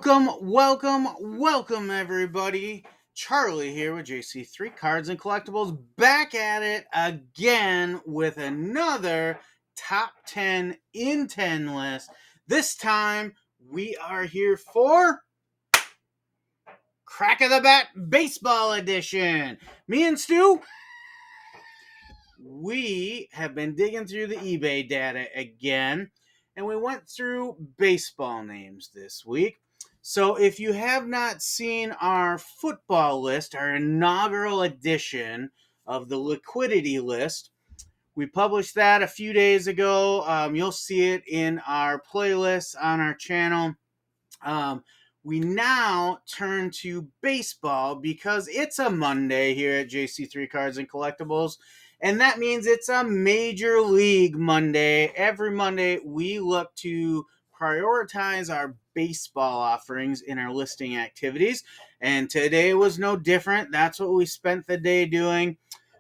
Welcome, everybody. Charlie here with JC Cards and Collectibles, back at it again with another top 10 in 10 list. This time, we are here for Crack of the Bat Baseball Edition. Me and Stu, we have been digging through the eBay data again, and we went through baseball names this week. So if you have not seen our football list, our inaugural edition of the Liquidity list, we published that a few days ago. You'll see it in our playlist on our channel. We now turn to baseball because it's a Monday here at JC Cards and Collectibles. And that means it's a Major League Monday. Every Monday, we look to prioritize our baseball offerings in our listing activities. And today was no different. That's what we spent the day doing.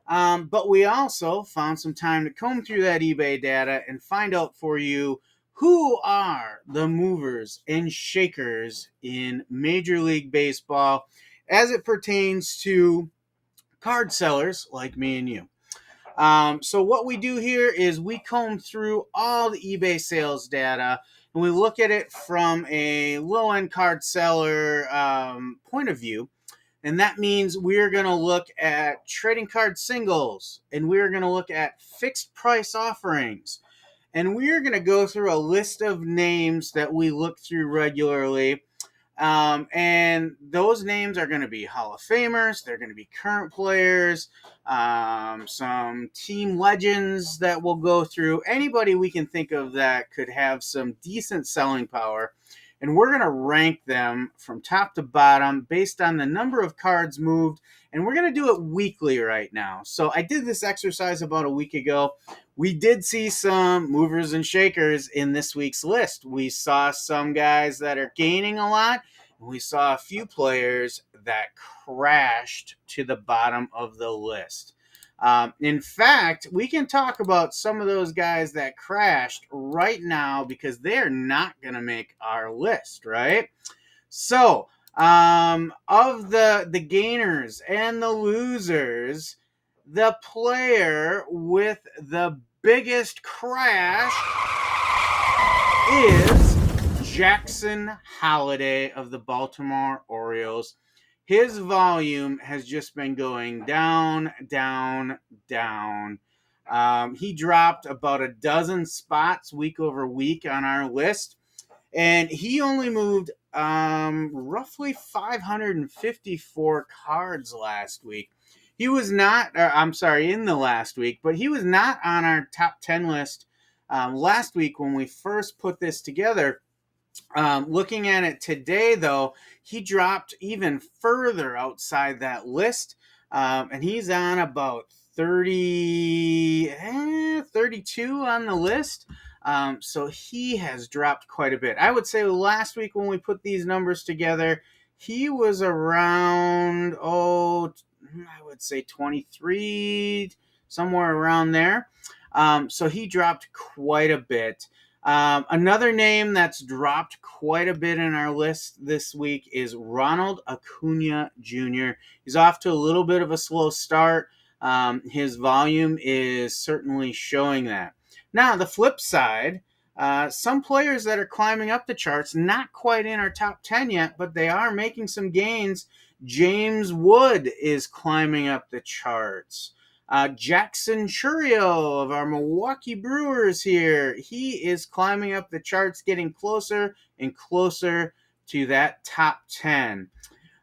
But we also found some time to comb through that eBay data and find out for you who are the movers and shakers in Major League Baseball as it pertains to card sellers like me and you. So what we do here is we comb through all the eBay sales data and we look at it from a low-end card seller point of view. And that means we're going to look at trading card singles, and we're going to look at fixed price offerings. And we're going to go through a list of names that we look through regularly. And those names are going to be Hall of Famers. They're going to be current players, some team legends that we'll go through. Anybody we can think of that could have some decent selling power. And we're going to rank them from top to bottom based on the number of cards moved. And we're going to do it weekly right now. So I did this exercise about a week ago. We did see some movers and shakers in this week's list. We saw some guys that are gaining a lot. And we saw a few players that crashed to the bottom of the list. In fact, we can talk about some of those guys that crashed right now because they're not going to make our list, right? So, of the gainers and the losers, the player with the biggest crash is Jackson Holliday of the Baltimore Orioles. His volume has just been going down, down, down. He dropped about a dozen spots week over week on our list, and he only moved roughly 554 cards last week. He was not, in the last week, but he was not on our top 10 list last week when we first put this together. Looking at it today, though, he dropped even further outside that list, and he's on about 32 on the list. So he has dropped quite a bit. I would say last week when we put these numbers together, he was around, I would say 23, somewhere around there. So he dropped quite a bit. Another name that's dropped quite a bit in our list this week is Ronald Acuna Jr. He's off to a little bit of a slow start. His volume is certainly showing that. Now, the flip side, some players that are climbing up the charts, not quite in our top 10 yet, but they are making some gains. James Wood is climbing up the charts. Jackson Chourio of our Milwaukee Brewers here. He is climbing up the charts, getting closer and closer to that top 10.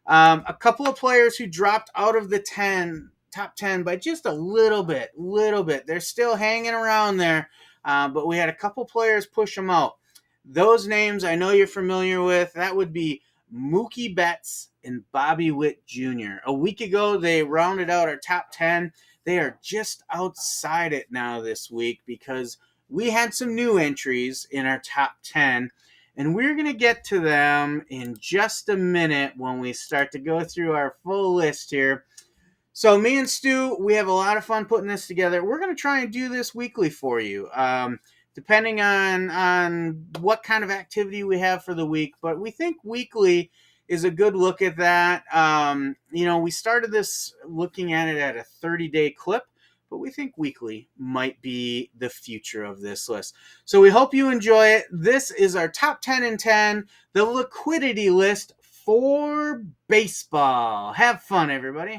A couple of players who dropped out of the top 10 by just a little bit. They're still hanging around there, but we had a couple players push them out. Those names I know you're familiar with. That would be Mookie Betts and Bobby Witt Jr. A week ago, they rounded out our top 10. They are just outside it now this week because we had some new entries in our top 10, and we're going to get to them in just a minute when we start to go through our full list here. So me and Stu, we have a lot of fun putting this together. We're going to try and do this weekly for you. depending on what kind of activity we have for the week. But we think weekly is a good look at that. We started this looking at it at a 30-day clip, but we think weekly might be the future of this list. So we hope you enjoy it. This is our top 10 and 10, the liquidity list for baseball. Have fun, everybody.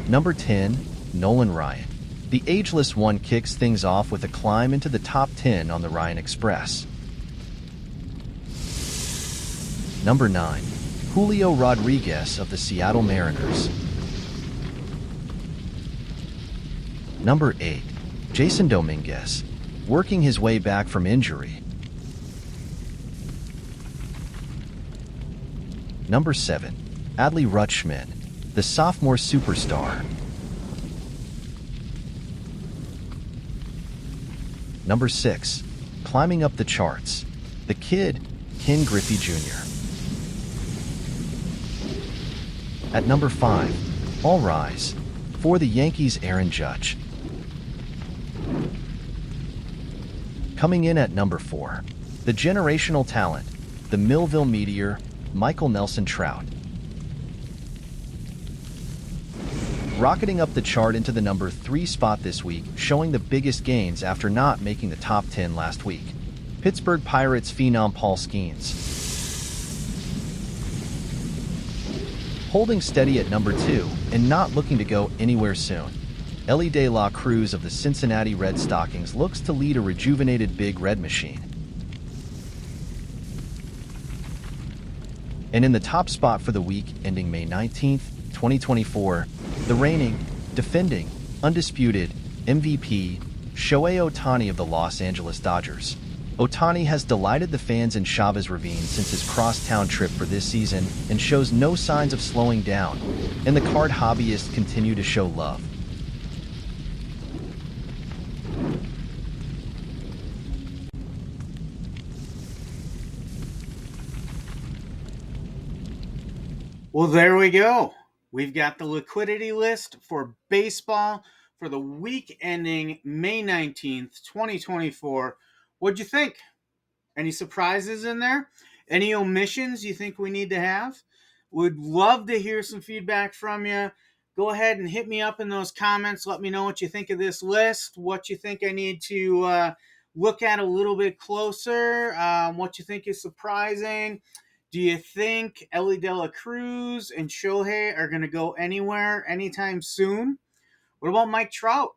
Number 10, Nolan Ryan. The ageless one kicks things off with a climb into the top 10 on the Ryan Express. Number 9, Julio Rodriguez of the Seattle Mariners. Number 8, Jason Dominguez, working his way back from injury. Number 7, Adley Rutschman, the sophomore superstar. Number 6, climbing up the charts, the kid, Ken Griffey Jr. At number 5, all rise, for the Yankees' Aaron Judge. Coming in at number 4, the generational talent, the Millville Meteor, Michael Nelson Trout. Rocketing up the chart into the number 3 spot this week, showing the biggest gains after not making the top 10 last week, Pittsburgh Pirates phenom Paul Skeens. Holding steady at number 2 and not looking to go anywhere soon, Elly De La Cruz of the Cincinnati Red Stockings looks to lead a rejuvenated Big Red Machine. And in the top spot for the week ending May 19th, 2024, the reigning, defending, undisputed MVP, Shohei Ohtani of the Los Angeles Dodgers. Ohtani has delighted the fans in Chavez Ravine since his crosstown trip for this season and shows no signs of slowing down, and the card hobbyists continue to show love. Well, there we go. We've got the liquidity list for baseball for the week ending May 19th, 2024. What'd you think? Any surprises in there? Any omissions you think we need to have? Would love to hear some feedback from you. Go ahead and hit me up in those comments. Let me know what you think of this list, what you think I need to look at a little bit closer, what you think is surprising. Do you think Elly De La Cruz and Shohei are going to go anywhere anytime soon? What about Mike Trout?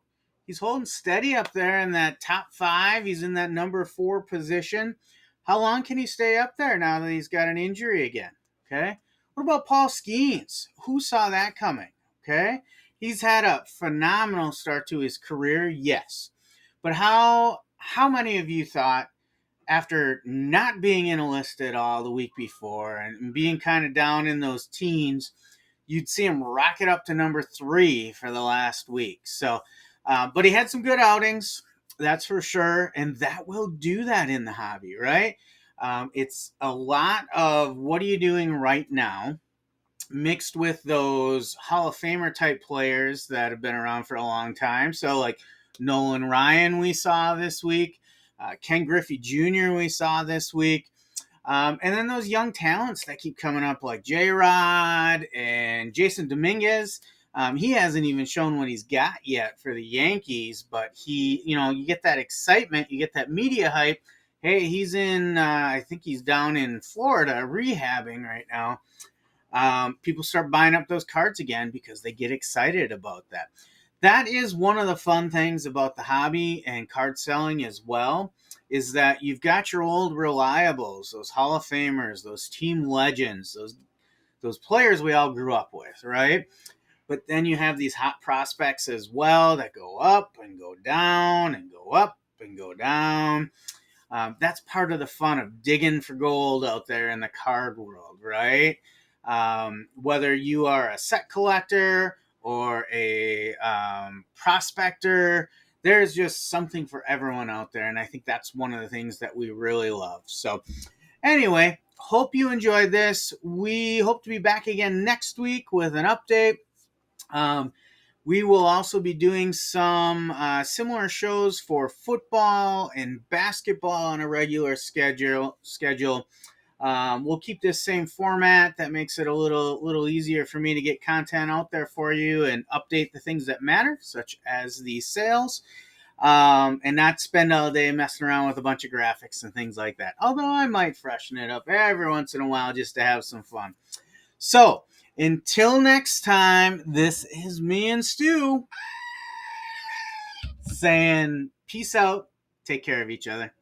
He's holding steady up there in that top 5. He's in that number 4 position. How long can he stay up there now that he's got an injury again? Okay. What about Paul Skeens? Who saw that coming? Okay. He's had a phenomenal start to his career, yes. But how many of you thought, after not being in a list at all the week before and being kind of down in those teens, you'd see him rocket up to number 3 for the last week? So, but he had some good outings, that's for sure. And that will do that in the hobby, right? It's a lot of what are you doing right now mixed with those Hall of Famer type players that have been around for a long time. So like Nolan Ryan we saw this week, Ken Griffey Jr. we saw this week. And then those young talents that keep coming up like J-Rod and Jason Dominguez. He hasn't even shown what he's got yet for the Yankees, but you get that excitement, you get that media hype. Hey, he's I think he's down in Florida rehabbing right now. People start buying up those cards again because they get excited about that. That is one of the fun things about the hobby and card selling as well, is that you've got your old reliables, those Hall of Famers, those team legends, those players we all grew up with, right? But then you have these hot prospects as well that go up and go down and go up and go down. That's part of the fun of digging for gold out there in the card world, right? Whether you are a set collector or a prospector, there's just something for everyone out there. And I think that's one of the things that we really love. So Anyway, hope you enjoyed this. We hope to be back again next week with an update. We will also be doing some similar shows for football and basketball on a regular schedule. We'll keep this same format. That makes it a little easier for me to get content out there for you and update the things that matter, such as the sales, and not spend all day messing around with a bunch of graphics and things like that. Although I might freshen it up every once in a while just to have some fun. So until next time, this is me and Stu saying peace out. Take care of each other.